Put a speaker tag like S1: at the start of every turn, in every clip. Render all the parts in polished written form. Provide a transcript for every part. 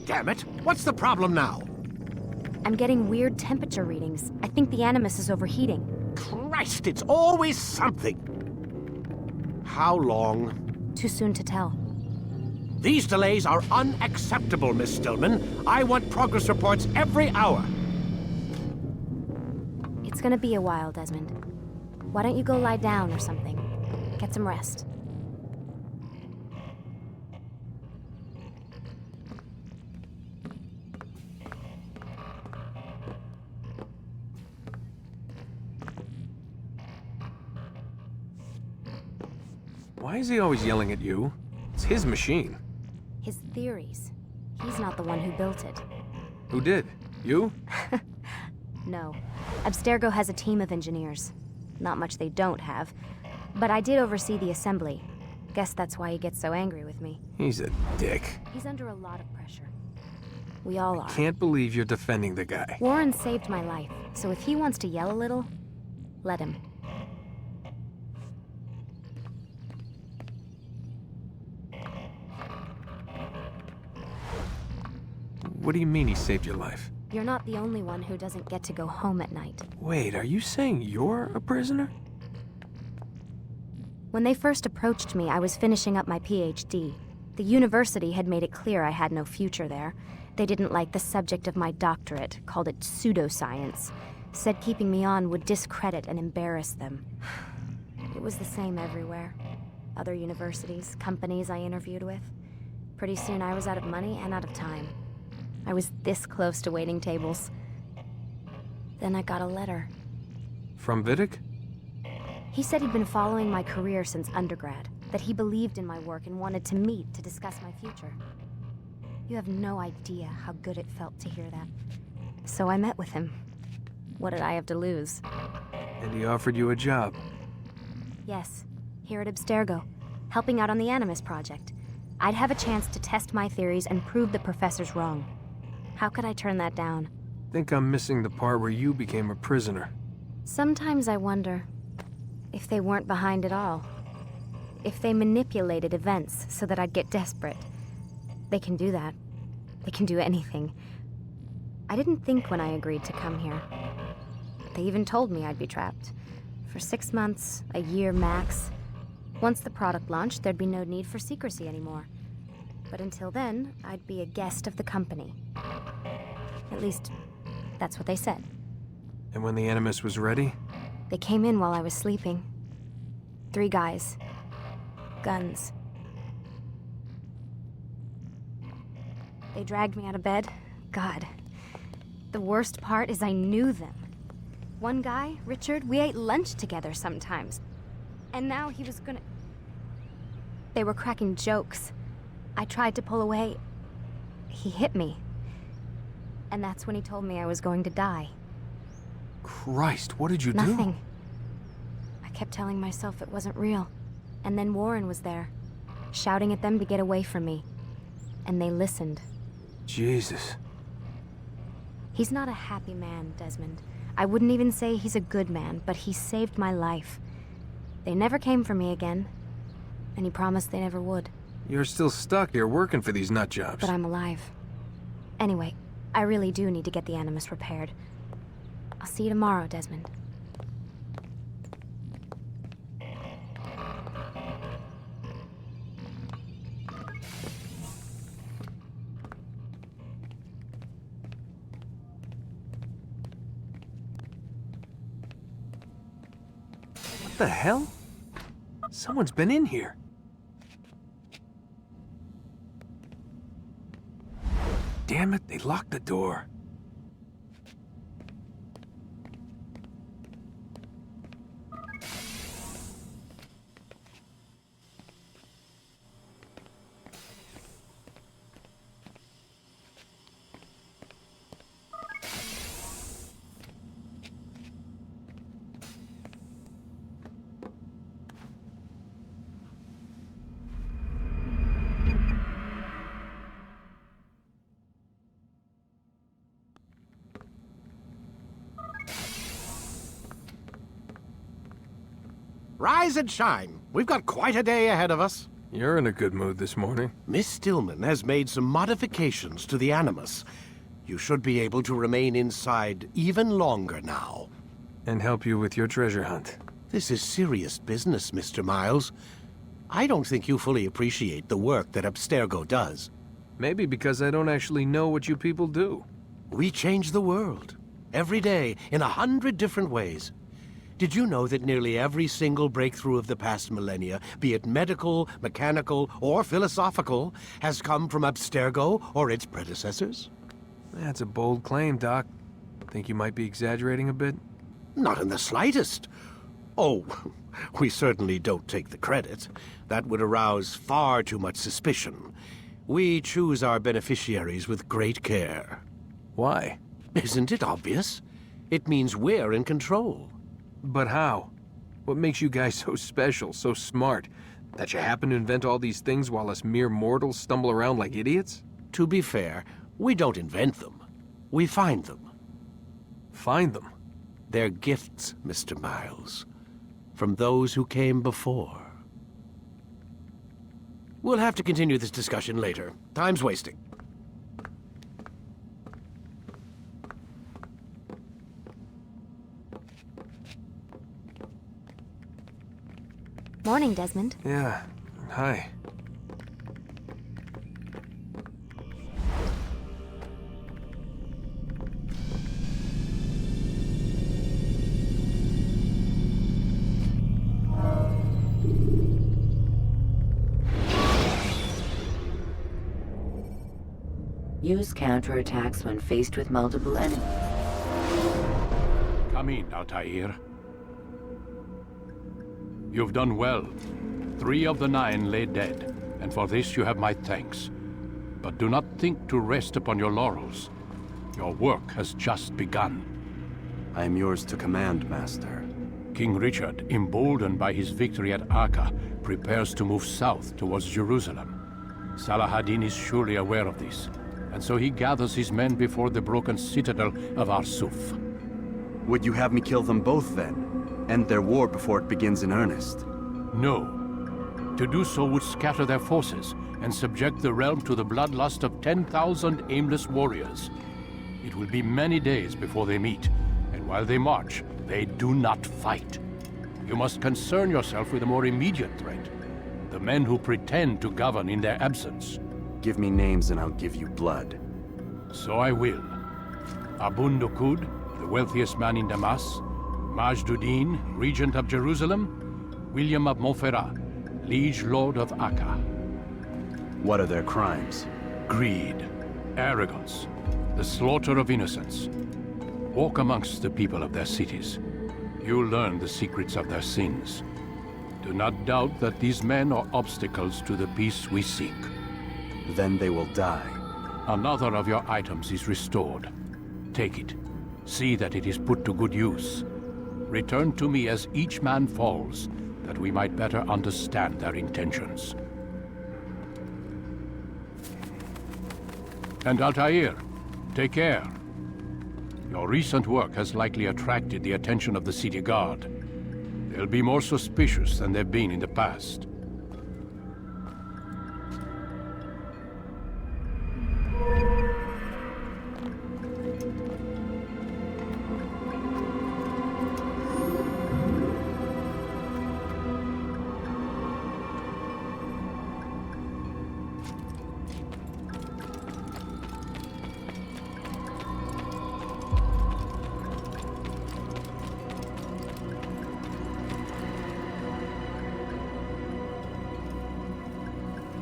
S1: damn it! What's the problem now?
S2: I'm getting weird temperature readings. I think the Animus is overheating.
S1: Christ, it's always something! How long?
S2: Too soon to tell.
S1: These delays are unacceptable, Miss Stillman. I want progress reports every hour.
S2: It's gonna be a while, Desmond. Why don't you go lie down or something? Get some rest.
S3: Why is he always yelling at you? It's his machine.
S2: His theories. He's not the one who built it.
S3: Who did? You?
S2: No. Abstergo has a team of engineers. Not much they don't have. But I did oversee the assembly. Guess that's why he gets so angry with me.
S3: He's a dick.
S2: He's under a lot of pressure. We all are.
S3: Can't believe you're defending the guy.
S2: Warren saved my life, so if he wants to yell a little, let him.
S3: What do you mean he saved your life?
S2: You're not the only one who doesn't get to go home at night.
S3: Wait, are you saying you're a prisoner?
S2: When they first approached me, I was finishing up my PhD. The university had made it clear I had no future there. They didn't like the subject of my doctorate, called it pseudoscience. Said keeping me on would discredit and embarrass them. It was the same everywhere. Other universities, companies I interviewed with. Pretty soon I was out of money and out of time. I was this close to waiting tables. Then I got a letter.
S3: From Vidic?
S2: He said he'd been following my career since undergrad, that he believed in my work and wanted to meet to discuss my future. You have no idea how good it felt to hear that. So I met with him. What did I have to lose?
S3: And he offered you a job.
S2: Yes, here at Abstergo, helping out on the Animus project. I'd have a chance to test my theories and prove the professor's wrong. How could I turn that down?
S3: Think I'm missing the part where you became a prisoner.
S2: Sometimes I wonder if they weren't behind it all. If they manipulated events so that I'd get desperate. They can do that. They can do anything. I didn't think when I agreed to come here. They even told me I'd be trapped. For 6 months, a year max. Once the product launched, there'd be no need for secrecy anymore. But until then, I'd be a guest of the company. At least, that's what they said.
S3: And when the Animus was ready?
S2: They came in while I was sleeping. 3 guys. Guns. They dragged me out of bed. God. The worst part is I knew them. One guy, Richard, we ate lunch together sometimes. And now he was gonna... They were cracking jokes. I tried to pull away. He hit me. And that's when he told me I was going to die.
S3: Christ, what did you do?
S2: Nothing. I kept telling myself it wasn't real. And then Warren was there, shouting at them to get away from me. And they listened.
S3: Jesus.
S2: He's not a happy man, Desmond. I wouldn't even say he's a good man, but he saved my life. They never came for me again. And he promised they never would.
S3: You're still stuck here working for these nut jobs.
S2: But I'm alive. Anyway, I really do need to get the Animus repaired. I'll see you tomorrow, Desmond.
S3: What the hell? Someone's been in here. Damn it, they locked the door.
S1: Rise and shine. We've got quite a day ahead of us.
S3: You're in a good mood this morning.
S1: Miss Stillman has made some modifications to the Animus. You should be able to remain inside even longer now.
S3: And help you with your treasure hunt.
S1: This is serious business, Mr. Miles. I don't think you fully appreciate the work that Abstergo does.
S3: Maybe because I don't actually know what you people do.
S1: We change the world. Every day, in 100 different ways. Did you know that nearly every single breakthrough of the past millennia, be it medical, mechanical, or philosophical, has come from Abstergo or its predecessors?
S3: That's a bold claim, Doc. Think you might be exaggerating a bit?
S1: Not in the slightest. Oh, we certainly don't take the credit. That would arouse far too much suspicion. We choose our beneficiaries with great care.
S3: Why?
S1: Isn't it obvious? It means we're in control.
S3: But how? What makes you guys so special, so smart? That you happen to invent all these things while us mere mortals stumble around like idiots?
S1: To be fair, we don't invent them. We find them.
S3: Find them?
S1: They're gifts, Mr. Miles. From those who came before. We'll have to continue this discussion later. Time's wasting.
S2: Morning, Desmond.
S3: Yeah. Hi.
S4: Use counterattacks when faced with multiple enemies.
S5: Come in, Altair. You've done well. 3 of the 9 lay dead, and for this you have my thanks. But do not think to rest upon your laurels. Your work has just begun.
S6: I am yours to command, Master.
S5: King Richard, emboldened by his victory at Acre, prepares to move south towards Jerusalem. Salah-ad-Din is surely aware of this, and so he gathers his men before the broken citadel of Arsuf.
S6: Would you have me kill them both, then? End their war before it begins in earnest?
S5: No. To do so would scatter their forces and subject the realm to the bloodlust of 10,000 aimless warriors. It will be many days before they meet, and while they march, they do not fight. You must concern yourself with a more immediate threat. The men who pretend to govern in their absence.
S6: Give me names and I'll give you blood.
S5: So I will. Abun Nukud, the wealthiest man in Damas. Majduddin, regent of Jerusalem. William of Montferrat, liege lord of Acre.
S6: What are their crimes?
S5: Greed, arrogance, the slaughter of innocents. Walk amongst the people of their cities. You'll learn the secrets of their sins. Do not doubt that these men are obstacles to the peace we seek.
S6: Then they will die.
S5: Another of your items is restored. Take it. See that it is put to good use. Return to me as each man falls, that we might better understand their intentions. And Altair, take care. Your recent work has likely attracted the attention of the city guard. They'll be more suspicious than they've been in the past.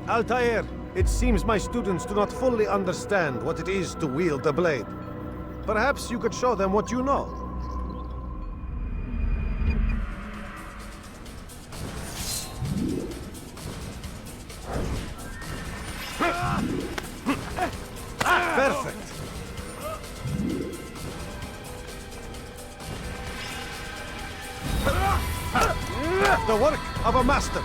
S7: Altair, it seems my students do not fully understand what it is to wield a blade. Perhaps you could show them what you know. Perfect. The work of a master.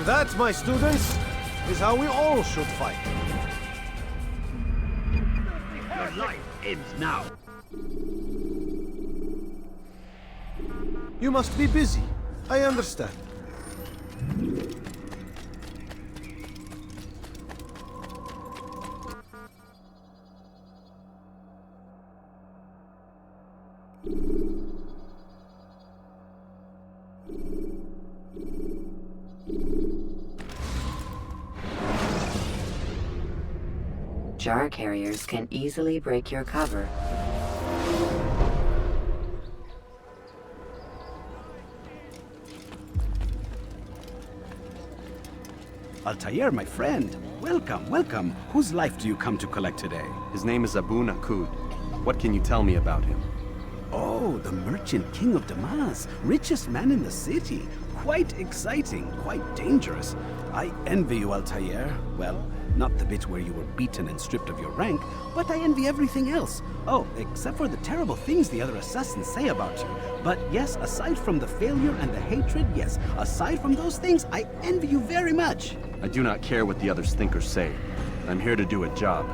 S7: That, my students, is how we all should fight.
S8: Your life ends now.
S7: You must be busy. I understand.
S4: Jar carriers can easily break your cover.
S8: Altair, my friend. Welcome, welcome. Whose life do you come to collect today?
S6: His name is Abu Nakud. What can you tell me about him?
S8: Oh, the merchant king of Damas. Richest man in the city. Quite exciting, quite dangerous. I envy you, Altair. Well, not the bit where you were beaten and stripped of your rank, but I envy everything else. Oh, except for the terrible things the other assassins say about you. But yes, aside from the failure and the hatred, yes, aside from those things, I envy you very much.
S6: I do not care what the others think or say. I'm here to do a job.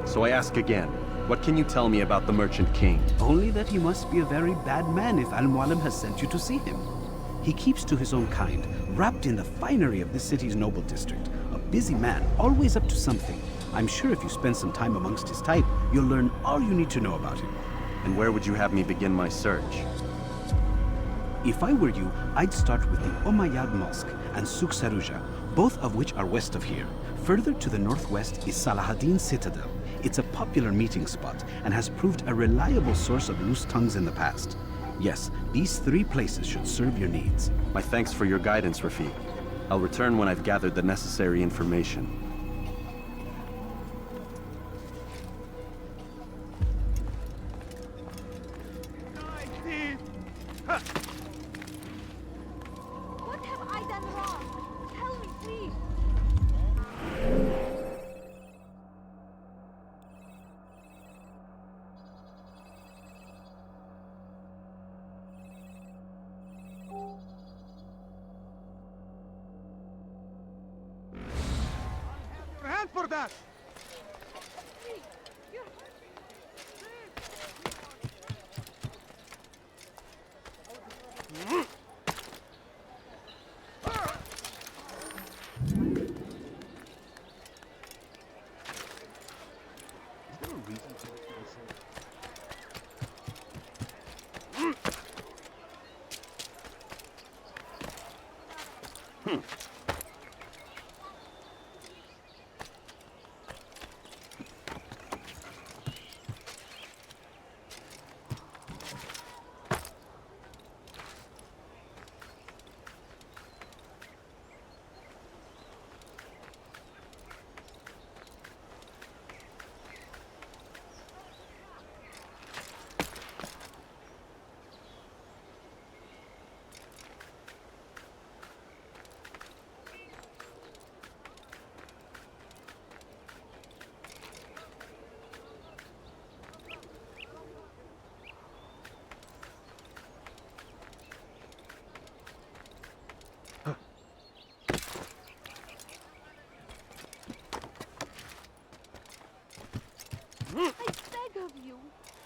S6: So I ask again, what can you tell me about the Merchant King?
S8: Only that he must be a very bad man if Al-Mualim has sent you to see him. He keeps to his own kind, wrapped in the finery of this city's noble district. A busy man, always up to something. I'm sure if you spend some time amongst his type, you'll learn all you need to know about him.
S6: And where would you have me begin my search?
S8: If I were you, I'd start with the Umayyad Mosque and Souk Saruja, both of which are west of here. Further to the northwest is Salahaddin Citadel. It's a popular meeting spot and has proved a reliable source of loose tongues in the past. Yes, these 3 places should serve your needs.
S6: My thanks for your guidance, Rafiq. I'll return when I've gathered the necessary information.
S9: What have I done wrong? Tell me, please.
S7: Your hand for that!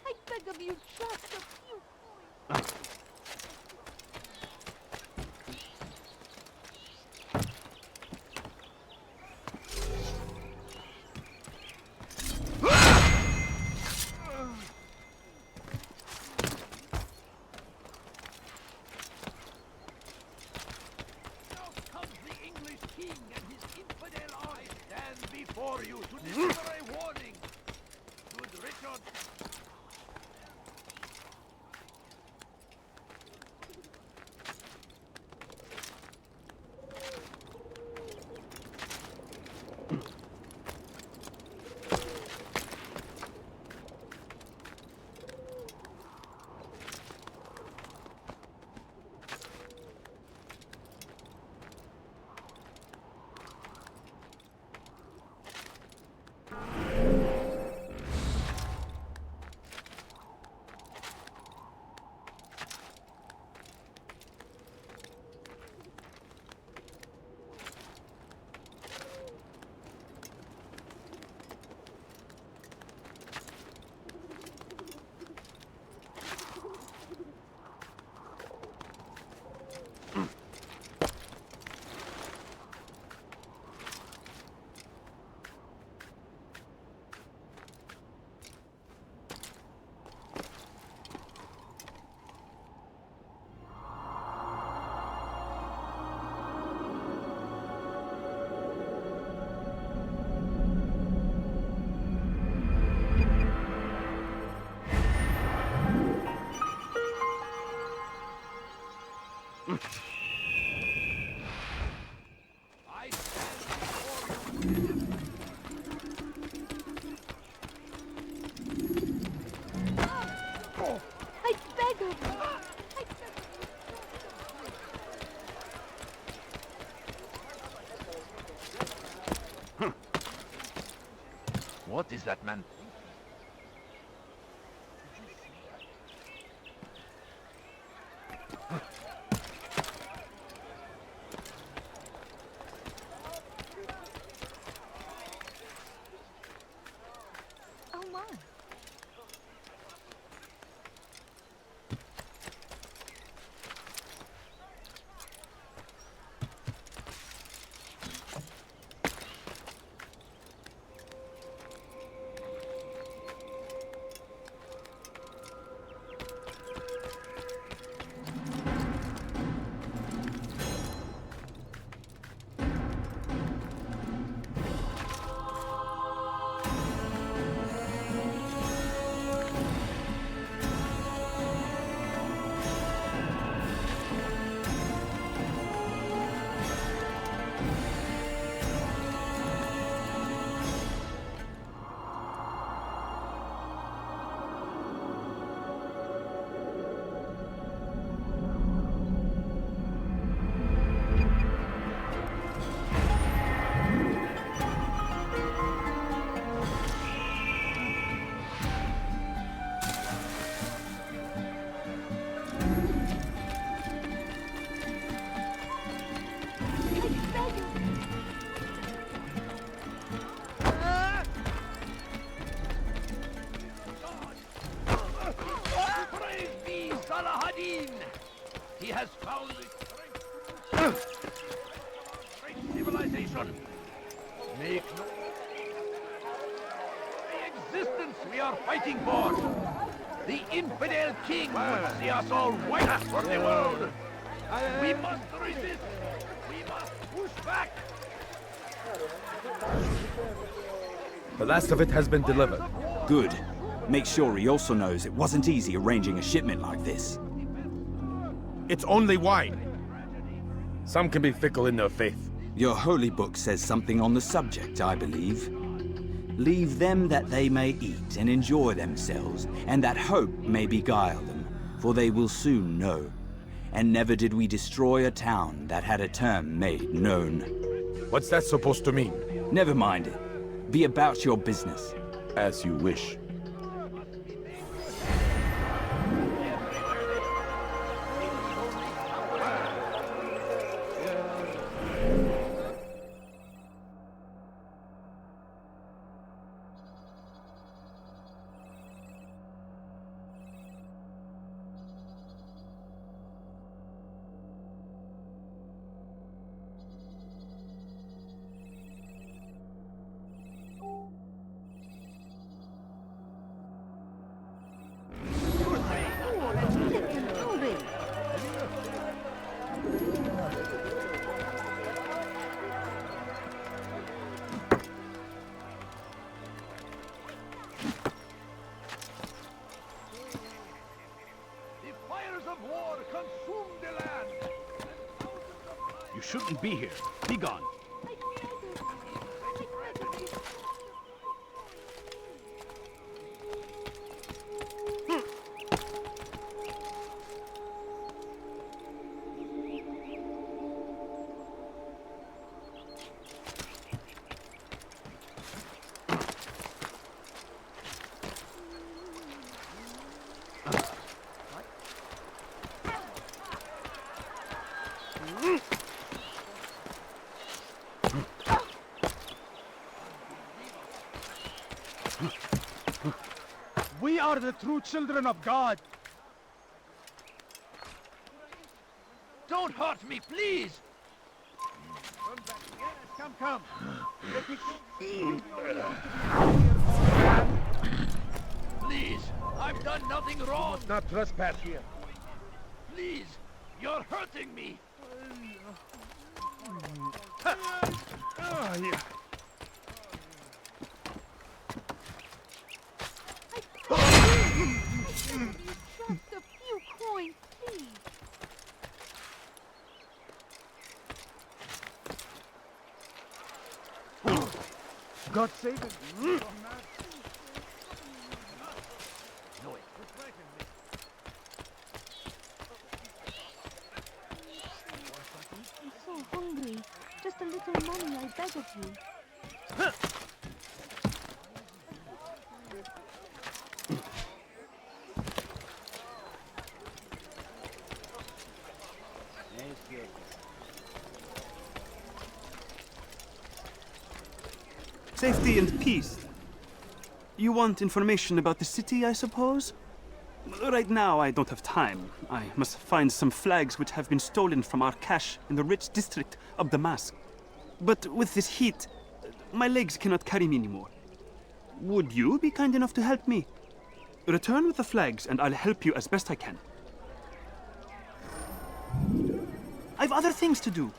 S9: I beg of you, just a few coins.
S5: I stand before you.
S9: I beg of you. I beg
S5: What is that man?
S9: Oh my.
S5: Praise be Salahadin! He has found the great civilization. Make no the existence we are fighting for. The infidel king would see us all wiped from the world. We must resist. We must push back.
S10: The last of it has been delivered.
S11: Good. Make sure he also knows it wasn't easy arranging a shipment like this.
S10: It's only wine. Some can be fickle in their faith.
S11: Your holy book says something on the subject, I believe. Leave them that they may eat and enjoy themselves, and that hope may beguile them, for they will soon know. And never did we destroy a town that had a term made known.
S10: What's that supposed to mean?
S11: Never mind it. Be about your business.
S10: As you wish.
S5: You shouldn't be here. Be gone.
S12: We are the true children of God.
S5: Don't hurt me, please!
S12: Come, come.
S5: Please, I've done nothing wrong.
S12: Not trespass here.
S5: Please, you're hurting me.
S9: Just a few coins, please.
S12: God save it.
S9: I'm so hungry. Just a little money, I beg of you.
S8: Safety and peace. You want information about the city, I suppose? Right now, I don't have time. I must find some flags which have been stolen from our cache in the rich district of Damascus. But with this heat, my legs cannot carry me anymore. Would you be kind enough to help me? Return with the flags, and I'll help you as best I can. I've other things to do.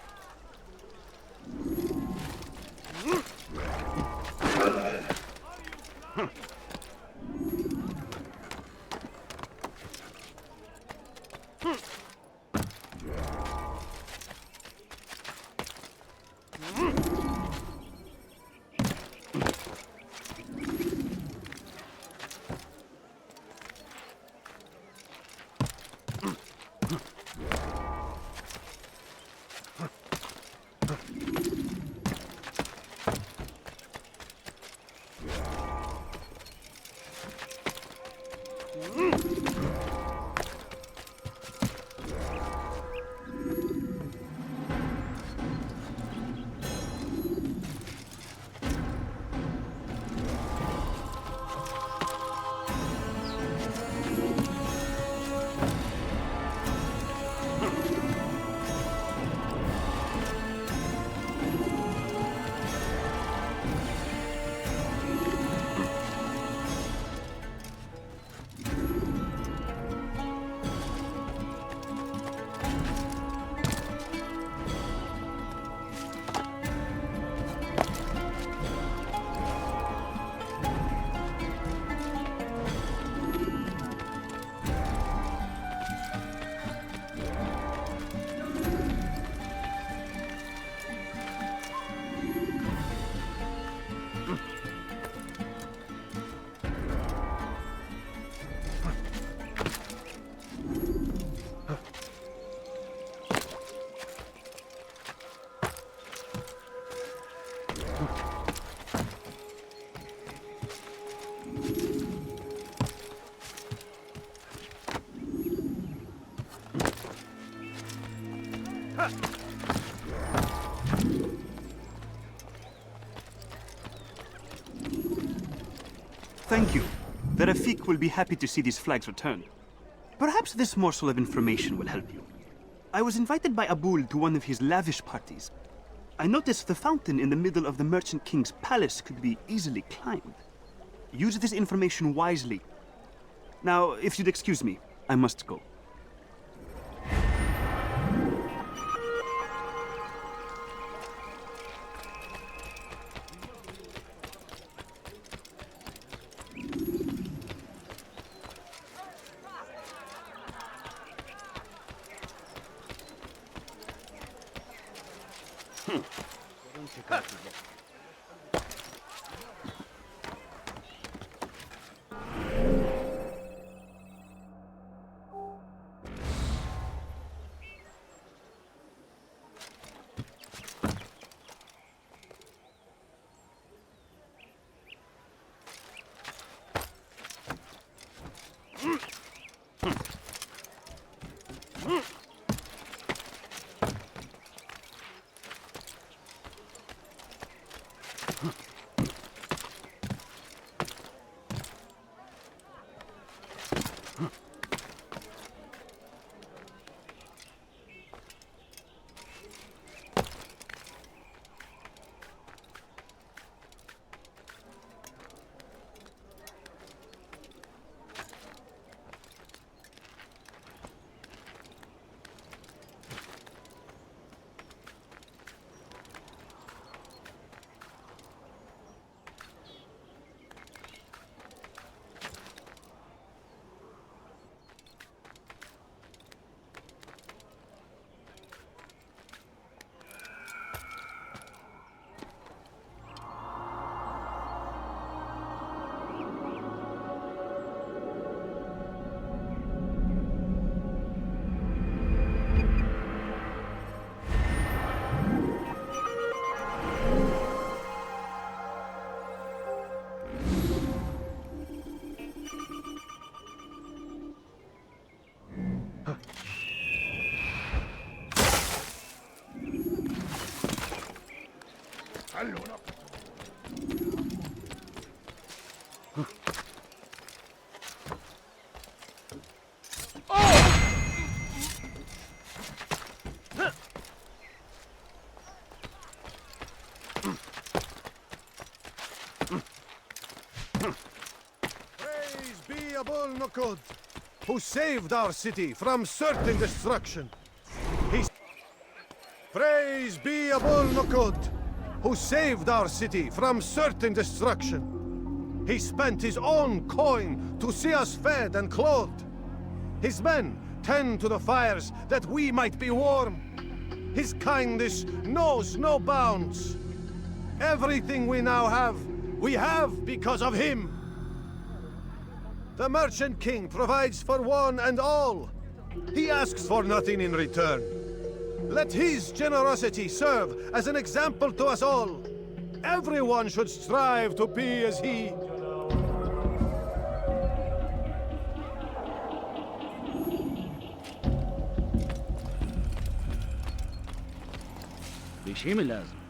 S8: Thank you. The Rafik will be happy to see these flags returned. Perhaps this morsel of information will help you. I was invited by Abul to one of his lavish parties. I noticed the fountain in the middle of the Merchant King's palace could be easily climbed. Use this information wisely. Now, if you'd excuse me, I must go.
S7: Praise be Abul Nukud, who saved our city from certain destruction. Praise be Abul Nukud, who saved our city from certain destruction. He spent his own coin to see us fed and clothed. His men tend to the fires that we might be warm. His kindness knows no bounds. Everything we now have, we have because of him. The Merchant King provides for one and all. He asks for nothing in return. Let his generosity serve as an example to us all. Everyone should strive to be as he.
S13: بشي من لازم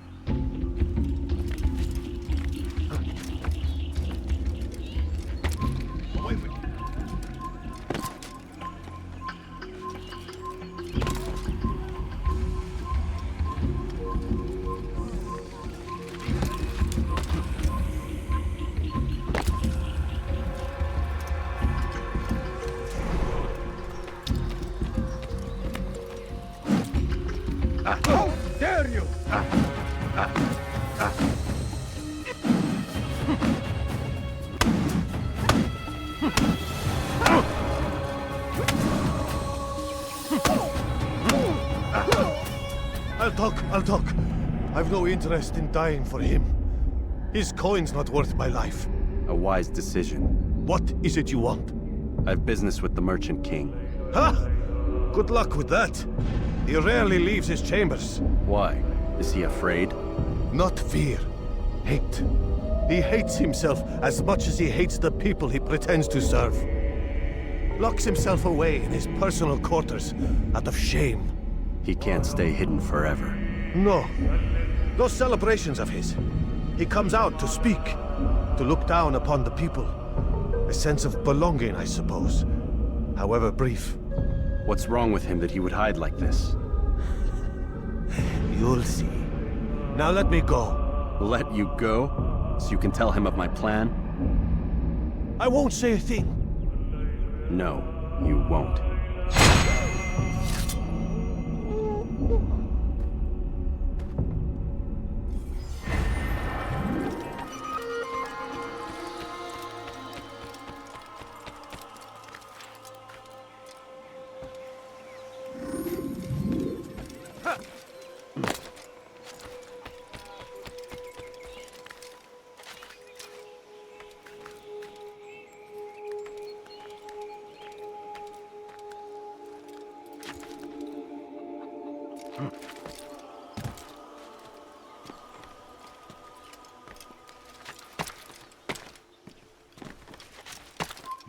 S12: How dare you!
S7: I'll talk. I've no interest in dying for him. His coin's not worth my life.
S6: A wise decision.
S7: What is it you want?
S6: I have business with the Merchant King.
S7: Huh? Good luck with that. He rarely leaves his chambers.
S6: Why? Is he afraid?
S7: Not fear. Hate. He hates himself as much as he hates the people he pretends to serve. Locks himself away in his personal quarters out of shame.
S6: He can't stay hidden forever.
S7: No. Those celebrations of his. He comes out to speak, to look down upon the people. A sense of belonging, I suppose. However brief.
S6: What's wrong with him that he would hide like this?
S7: You'll see. Now let me go.
S6: Let you go? So you can tell him of my plan?
S7: I won't say a thing.
S6: No, you won't.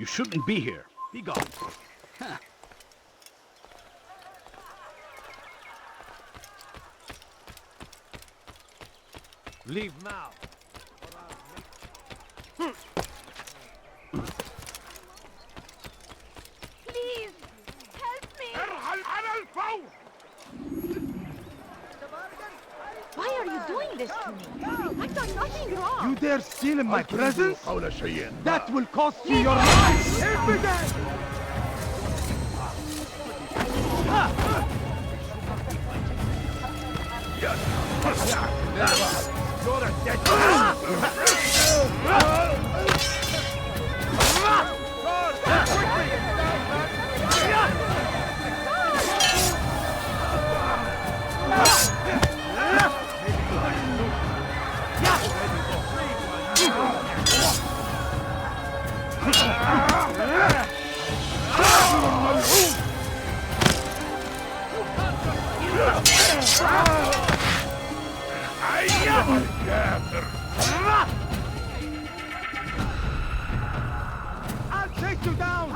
S13: You shouldn't be here. Be gone. Huh.
S7: Leave now.
S9: Please, help me! Why are you doing this to me? I've done nothing wrong.
S12: You dare steal in my presence? That will cost you your life! You're a dead I'll take you down!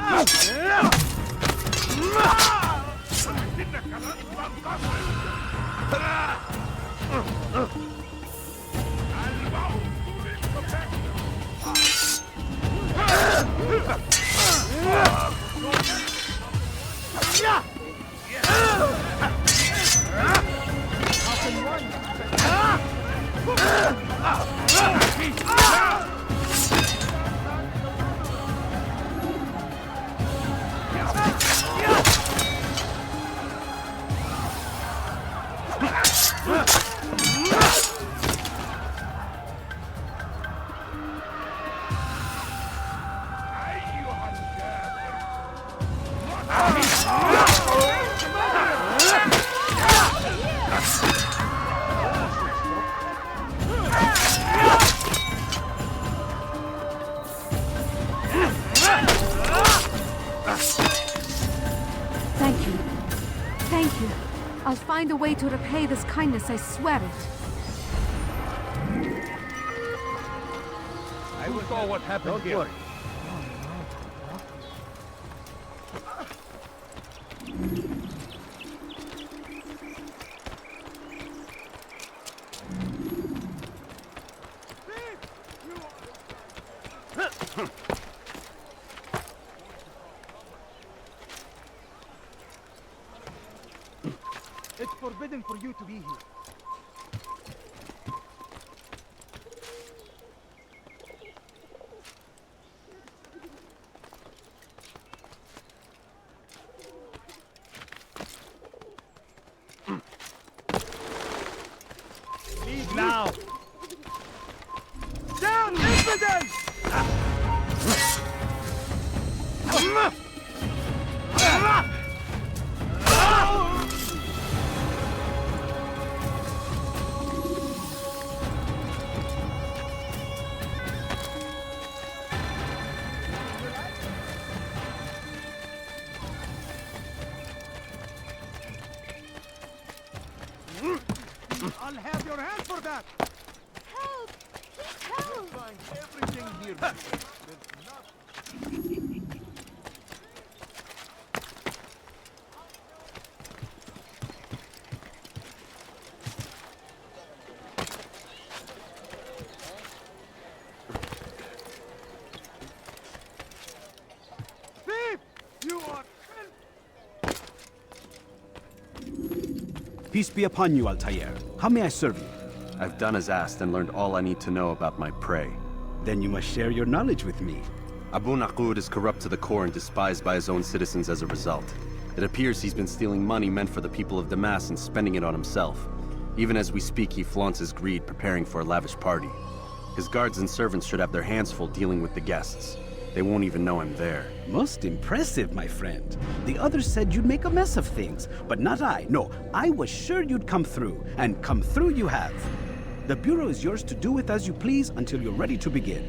S9: Thank you. Thank you. I'll find a way to repay this kindness, I swear it.
S13: I will saw what happened
S12: Don't
S13: here.
S12: worry.
S14: It's forbidden for you to be here.
S13: Leave now. Down, infidels!
S14: I'll have your hand for that!
S9: Help! Please help!
S14: Find everything here. There's nothing. Thief! You are
S8: Peace be upon you, Altair. How may I serve you?
S6: I've done as asked and learned all I need to know about my prey.
S8: Then you must share your knowledge with me.
S6: Abu Naqud is corrupt to the core and despised by his own citizens as a result. It appears he's been stealing money meant for the people of Damas and spending it on himself. Even as we speak, he flaunts his greed, preparing for a lavish party. His guards and servants should have their hands full dealing with the guests. They won't even know I'm there.
S8: Most impressive, my friend. The others said you'd make a mess of things, but not I. No, I was sure you'd come through, and come through you have. The Bureau is yours to do with as you please until you're ready to begin.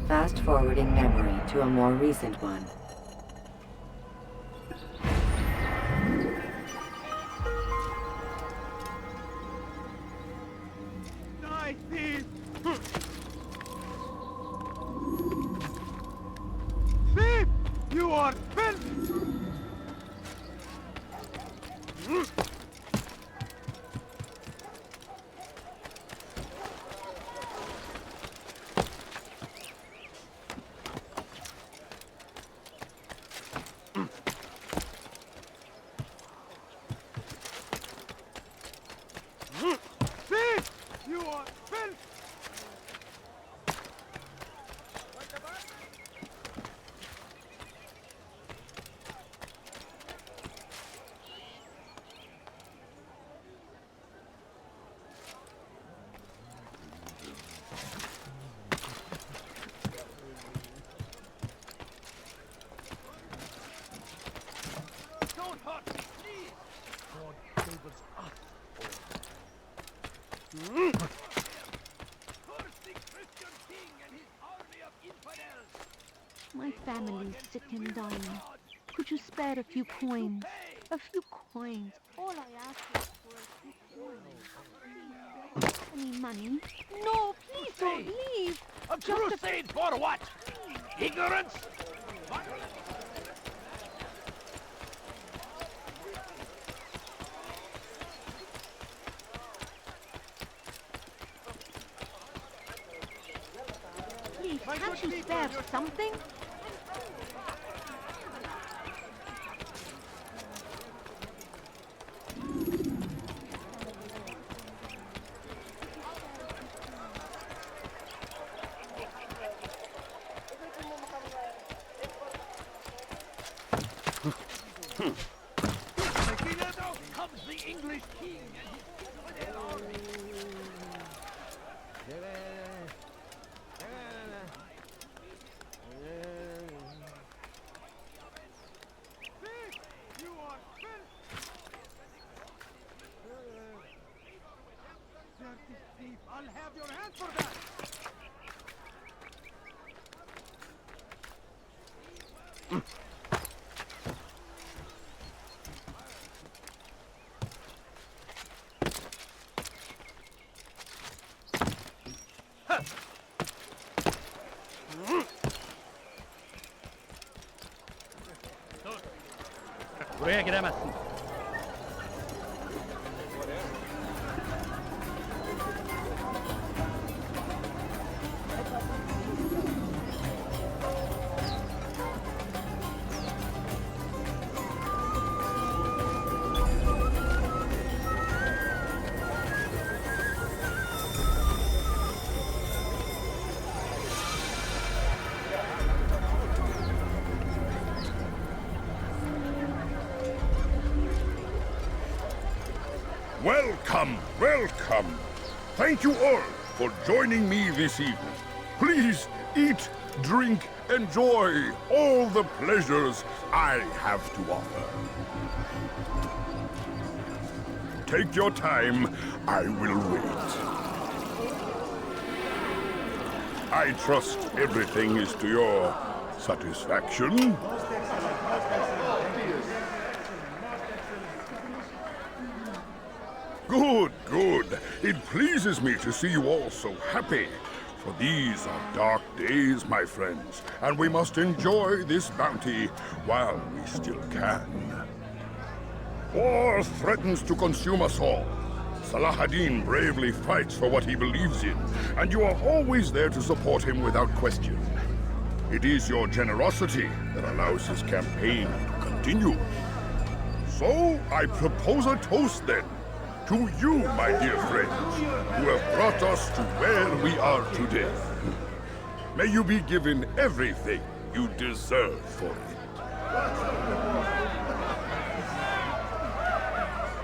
S4: Fast forwarding memory to a more recent one.
S14: Die, thief! Thief! You are filth! Thief! You are filth! Don't hurt me, please! God favors us. Curse the Christian king and his army of infidels!
S9: My family's sick and dying. Could you spare a few coins? A few coins. All I ask is for a few coins. Any money? No, please don't leave.
S13: A crusade for what? Ignorance?
S9: Can't you spare something?
S13: Comes the English king and his army.
S12: You are dirty thief! I'll have your hand for that!
S13: Buraya giremezsin.
S15: Welcome, welcome. Thank you all for joining me this evening. Please eat, drink, enjoy all the pleasures I have to offer. Take your time, I will wait. I trust everything is to your satisfaction. Good, good. It pleases me to see you all so happy. For these are dark days, my friends, and we must enjoy this bounty while we still can. War threatens to consume us all. Salah ad-Din bravely fights for what he believes in, and you are always there to support him without question. It is your generosity that allows his campaign to continue. So, I propose a toast then. To you, my dear friends, who have brought us to where we are today. May you be given everything you deserve for it.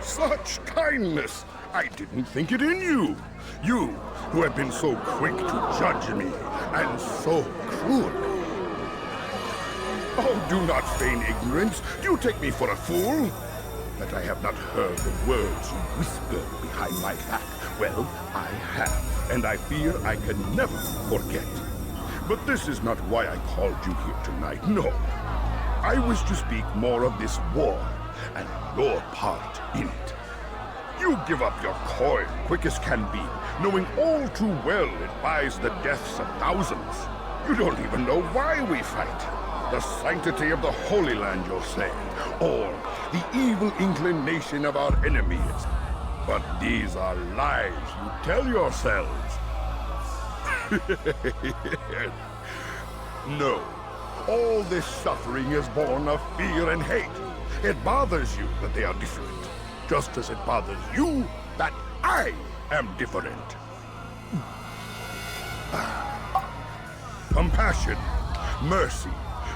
S15: Such kindness! I didn't think it in you. You, who have been so quick to judge me, and so cruel. Oh, do not feign ignorance. Do you take me for a fool? That I have not heard the words you whispered behind my back. Well, I have, and I fear I can never forget. But this is not why I called you here tonight, no. I wish to speak more of this war, and your part in it. You give up your coin quick as can be, knowing all too well it buys the deaths of thousands. You don't even know why we fight. The sanctity of the Holy Land, you'll say, or the evil inclination of our enemies. But these are lies you tell yourselves. No, all this suffering is born of fear and hate. It bothers you that they are different, just as it bothers you that I am different. Compassion, mercy,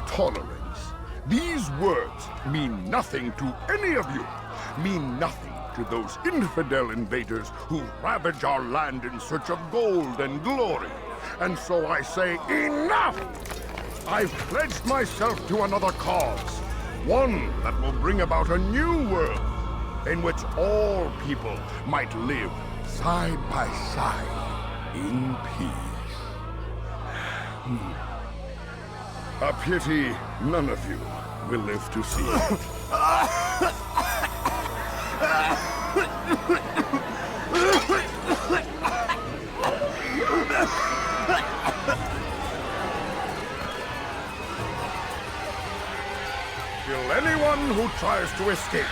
S15: tolerance. These words mean nothing to any of you. Mean nothing to those infidel invaders who ravage our land in search of gold and glory. And so I say, enough! I've pledged myself to another cause. One that will bring about a new world in which all people might live side by side in peace. A pity none of you will live to see it. Kill anyone who tries to escape.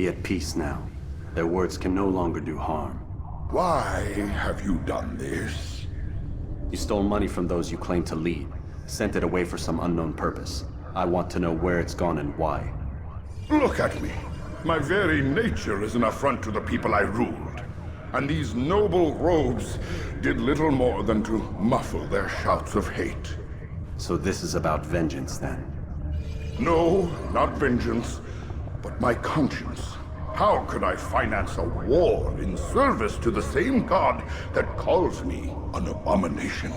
S6: Be at peace now. Their words can no longer do harm.
S15: Why have you done this?
S6: You stole money from those you claim to lead, sent it away for some unknown purpose. I want to know where it's gone and why.
S15: Look at me. My very nature is an affront to the people I ruled. And these noble robes did little more than to muffle their shouts of hate.
S6: So this is about vengeance, then?
S15: No, not vengeance, but my conscience. How could I finance a war in service to the same god that calls me an abomination?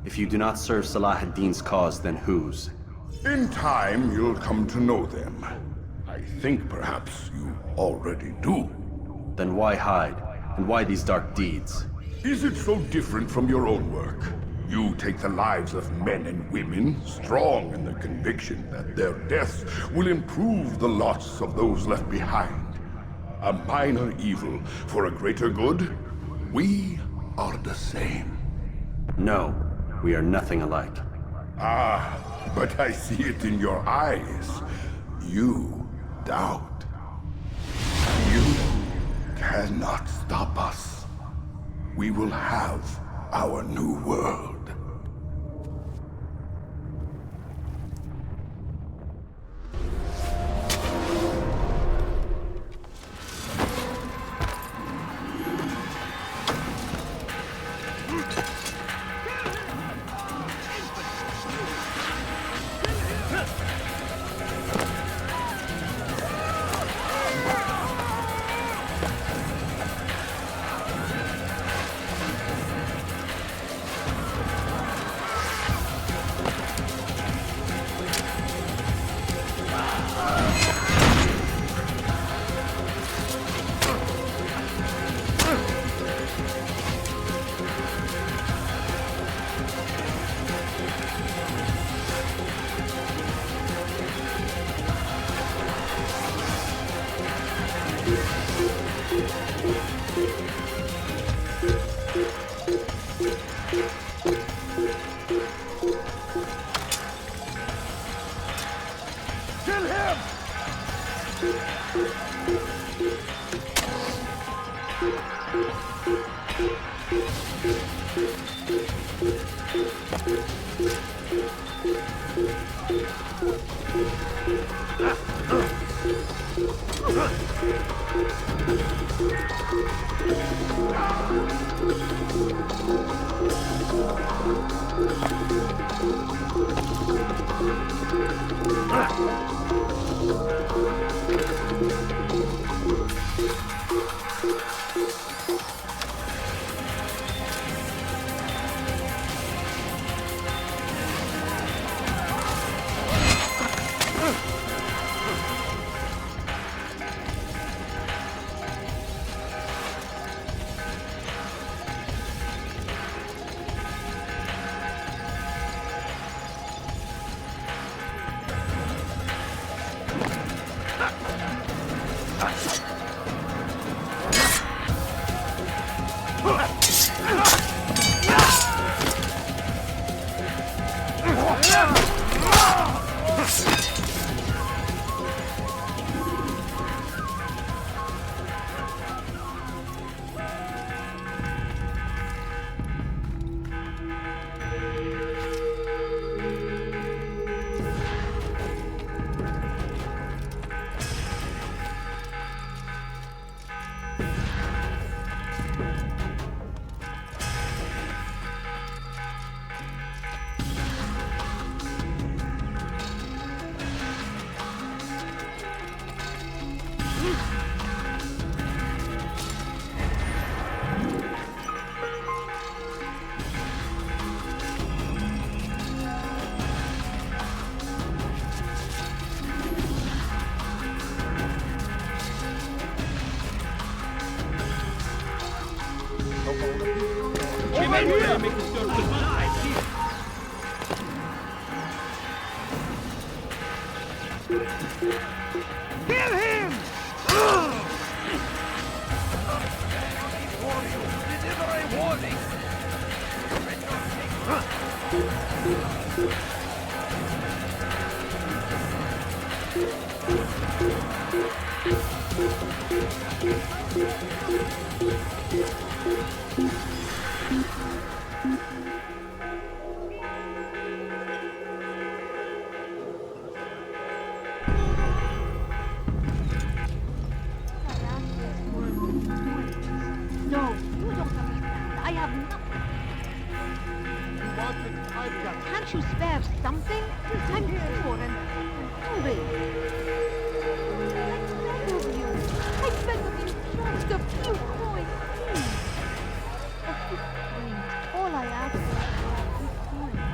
S6: If you do not serve Salah ad-Din's cause, then whose?
S15: In time, you'll come to know them. I think perhaps you already do.
S6: Then why hide? And why these dark deeds?
S15: Is it so different from your own work? You take the lives of men and women, strong in the conviction that their deaths will improve the lots of those left behind. A minor evil for a greater good? We are the same.
S6: No, we are nothing alike.
S15: Ah, but I see it in your eyes. You doubt. You cannot stop us. We will have our new world.
S12: Kill him!
S13: Deliver a warning!
S9: No, you don't understand. I have nothing.
S12: You want it? I've got it.
S9: Can't you spare something? I'm poor and hungry. I beg of you, just a few coins, please. A few coins. All I ask is a few coins.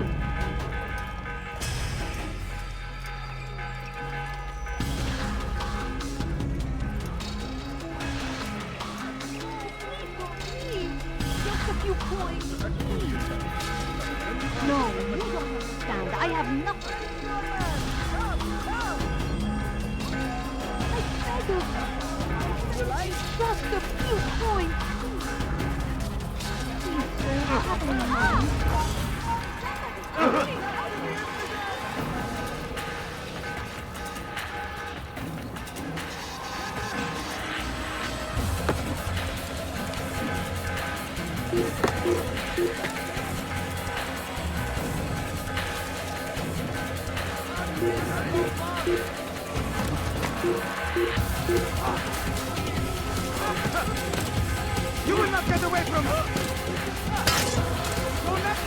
S9: Please, just a few coins. No, you don't understand. I have nothing. I beg of you. Just a few coins. Please, sir, have any money?
S12: You will not get away from her! Don't let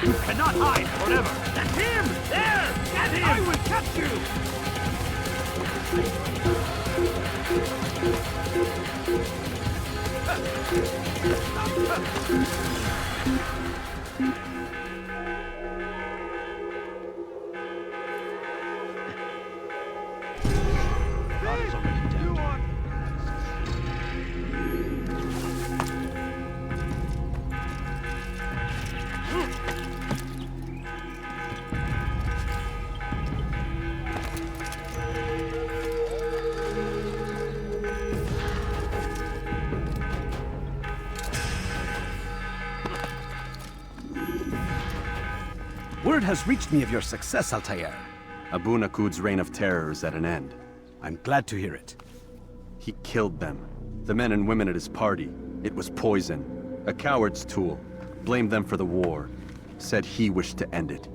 S13: You cannot hide forever! That's him! There! Get him! I will catch you! God is already dead.
S8: Word has reached me of your success, Altair.
S6: Abu Nakud's reign of terror is at an end.
S8: I'm glad to hear it.
S6: He killed them. The men and women at his party. It was poison. A coward's tool. Blamed them for the war. Said he wished to end it.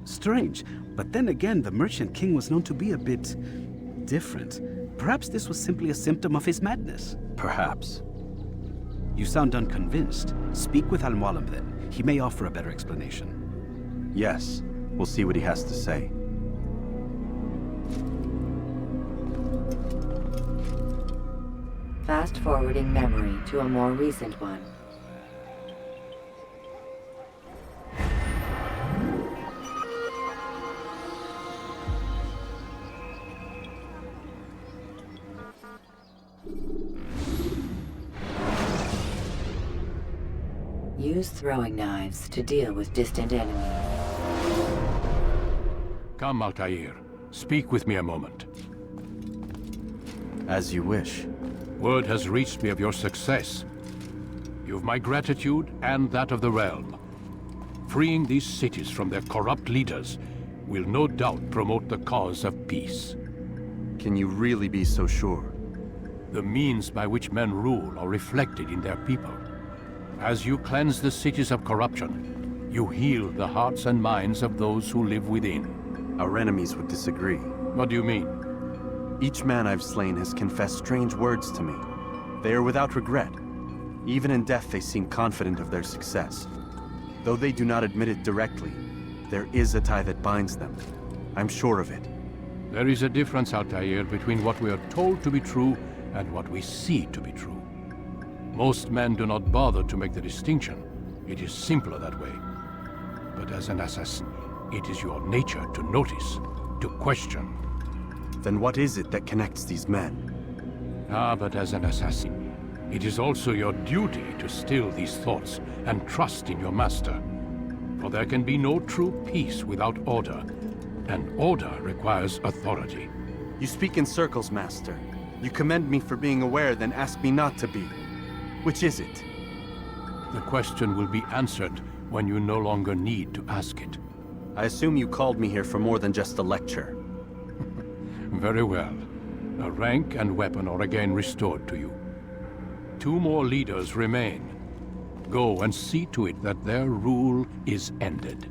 S8: Strange, but then again, the Merchant King was known to be a bit different. Perhaps this was simply a symptom of his madness.
S6: Perhaps.
S8: You sound unconvinced. Speak with Al-Mualim then. He may offer a better explanation.
S6: Yes. We'll see what he has to say.
S4: Fast-forwarding memory to a more recent one. Use throwing knives to deal with distant enemies.
S5: Come, Altair. Speak with me a moment.
S6: As you wish.
S5: Word has reached me of your success. You've my gratitude and that of the realm. Freeing these cities from their corrupt leaders will no doubt promote the cause of peace.
S6: Can you really be so sure?
S5: The means by which men rule are reflected in their people. As you cleanse the cities of corruption, you heal the hearts and minds of those who live within.
S6: Our enemies would disagree.
S5: What do you mean?
S6: Each man I've slain has confessed strange words to me. They are without regret. Even in death they seem confident of their success. Though they do not admit it directly, there is a tie that binds them. I'm sure of it.
S5: There is a difference, Altair, between what we are told to be true and what we see to be true. Most men do not bother to make the distinction. It is simpler that way. But as an assassin, it is your nature to notice, to question.
S6: Then what is it that connects these men?
S5: But as an assassin, it is also your duty to still these thoughts and trust in your master. For there can be no true peace without order, and order requires authority.
S6: You speak in circles, Master. You commend me for being aware, then ask me not to be. Which is it?
S5: The question will be answered when you no longer need to ask it.
S6: I assume you called me here for more than just a lecture.
S5: Very well. A rank and weapon are again restored to you. 2 more leaders remain. Go and see to it that their rule is ended.